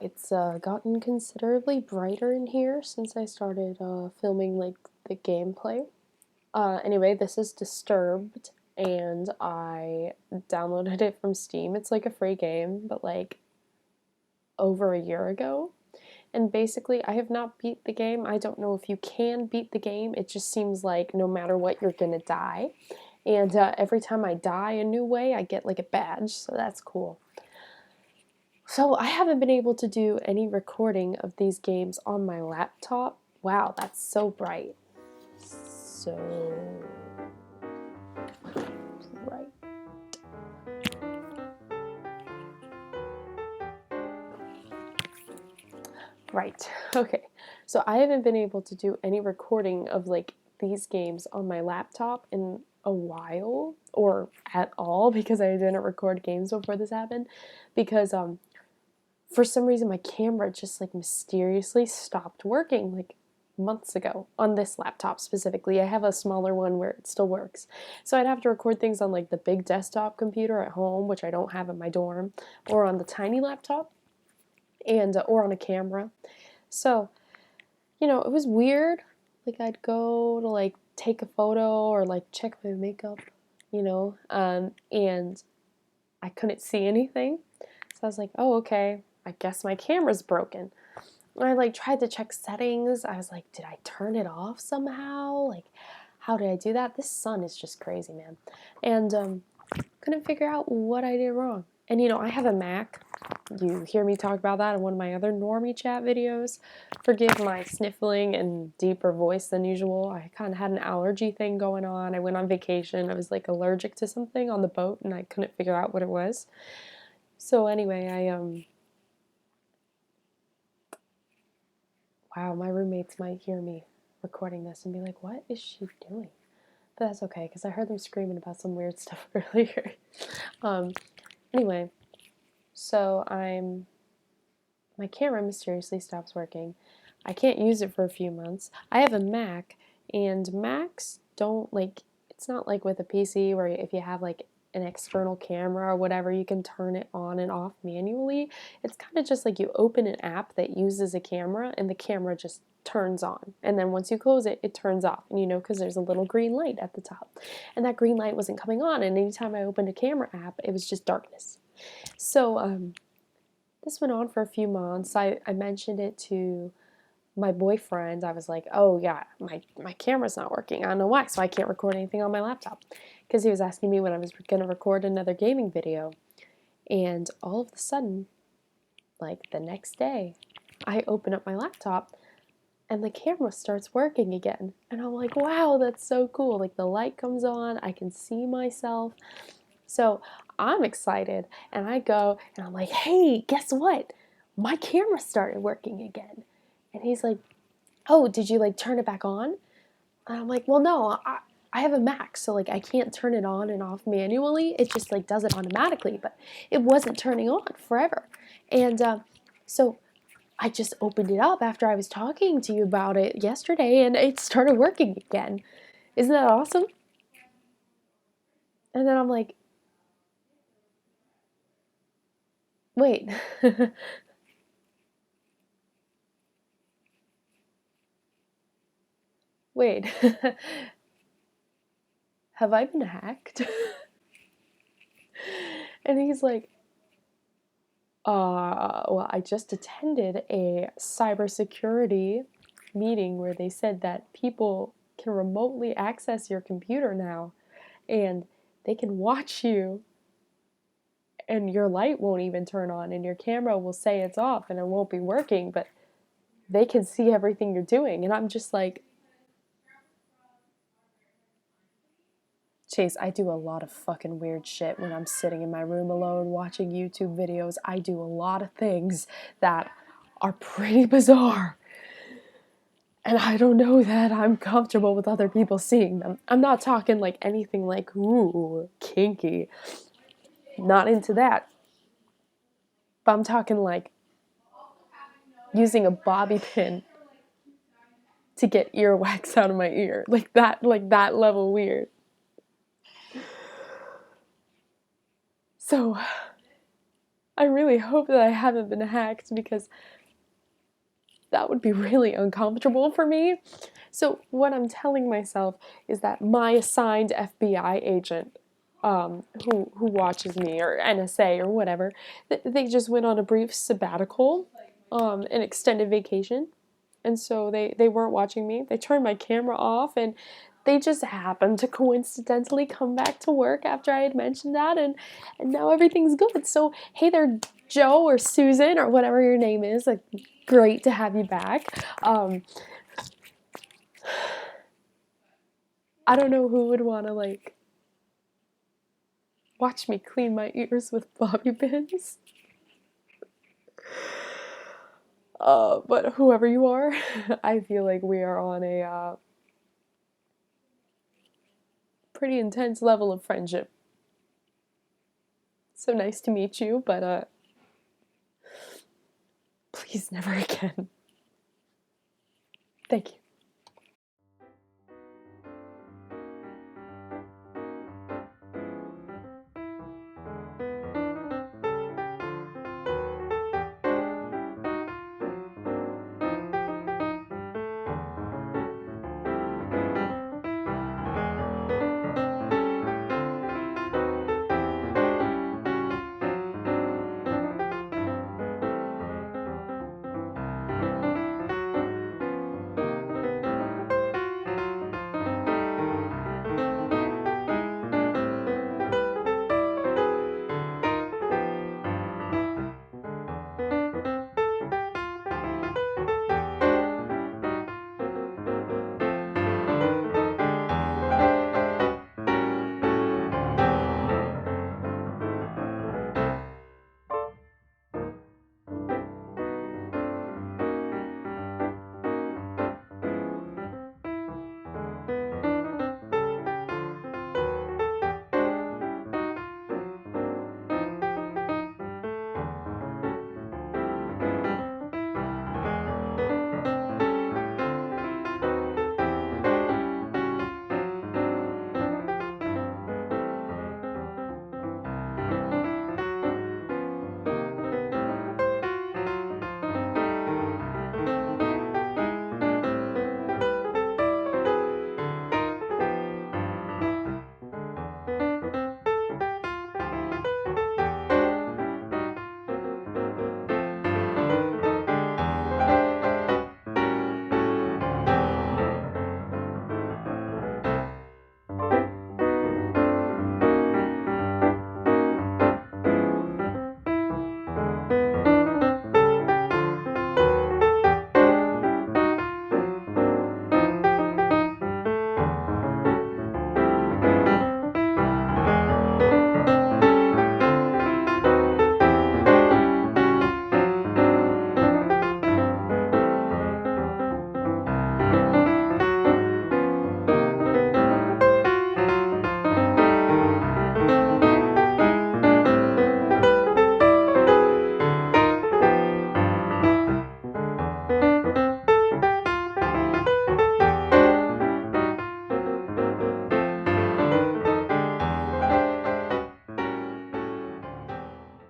It's gotten considerably brighter in here since I started filming like the gameplay. Anyway, this is Disturbed, and I downloaded it from Steam. It's like a free game, but like over a year ago. And basically, I have not beat the game. I don't know if you can beat the game. It just seems like no matter what, you're gonna die. And every time I die a new way, I get like a badge, so that's cool. So I haven't been able to do any recording of these games on my laptop. Wow, that's so bright. So bright. Right. Okay. So I haven't been able to do any recording of like these games on my laptop in a while or at all because I didn't record games before this happened because for some reason my camera just like mysteriously stopped working like months ago on this laptop specifically. I have a smaller one where it still works. So I'd have to record things on like the big desktop computer at home, which I don't have in my dorm, or on the tiny laptop and or on a camera. So, you know, it was weird. Like I'd go to like take a photo or like check my makeup, and I couldn't see anything. So I was like, oh, okay, I guess my camera's broken. And I like tried to check settings. I was like, did I turn it off somehow? Like, how did I do that? This sun is just crazy, man. And couldn't figure out what I did wrong. And you know, I have a Mac. You hear me talk about that in one of my other normie chat videos. Forgive my sniffling and deeper voice than usual. I kind of had an allergy thing going on. I went on vacation. I was like allergic to something on the boat and I couldn't figure out what it was. So anyway, wow, my roommates might hear me recording this and be like, what is she doing? But that's okay, because I heard them screaming about some weird stuff earlier. Anyway, so my camera mysteriously stops working. I can't use it for a few months. I have a Mac, and Macs don't like, it's not like with a PC where if you have like an external camera or whatever, you can turn it on and off manually. It's kind of just like you open an app that uses a camera and the camera just turns on. And then once you close it, it turns off. And you know, because there's a little green light at the top. And that green light wasn't coming on. And anytime I opened a camera app, it was just darkness. So this went on for a few months. I mentioned it to my boyfriend. I was like, oh yeah, my camera's not working. I don't know why, so I can't record anything on my laptop. Because he was asking me when I was going to record another gaming video. And all of a sudden, like the next day, I open up my laptop and the camera starts working again. And I'm like, wow, that's so cool. Like the light comes on, I can see myself. So I'm excited and I go and I'm like, hey, guess what? My camera started working again. And he's like, oh, did you like turn it back on? And I'm like, well, no, I have a Mac, so like I can't turn it on and off manually. It just like does it automatically, but it wasn't turning on forever. And so I just opened it up after I was talking to you about it yesterday and it started working again. Isn't that awesome? And then I'm like, wait. Wait. Have I been hacked? And he's like, well, I just attended a cybersecurity meeting where they said that people can remotely access your computer now and they can watch you and your light won't even turn on and your camera will say it's off and it won't be working, but they can see everything you're doing. And I'm just like, Chase, I do a lot of fucking weird shit when I'm sitting in my room alone watching YouTube videos. I do a lot of things that are pretty bizarre. And I don't know that I'm comfortable with other people seeing them. I'm not talking like anything like, ooh, kinky. Not into that. But I'm talking like using a bobby pin to get earwax out of my ear. Like that level weird. So I really hope that I haven't been hacked, because that would be really uncomfortable for me. So what I'm telling myself is that my assigned FBI agent, who watches me, or NSA or whatever, they just went on a brief sabbatical, an extended vacation, and so they weren't watching me. They turned my camera off, and they just happened to coincidentally come back to work after I had mentioned that, and now everything's good. So hey there, Joe or Susan or whatever your name is. Like, great to have you back. I don't know who would want to like watch me clean my ears with bobby pins. But whoever you are, I feel like we are on a pretty intense level of friendship. So nice to meet you, but please never again. Thank you.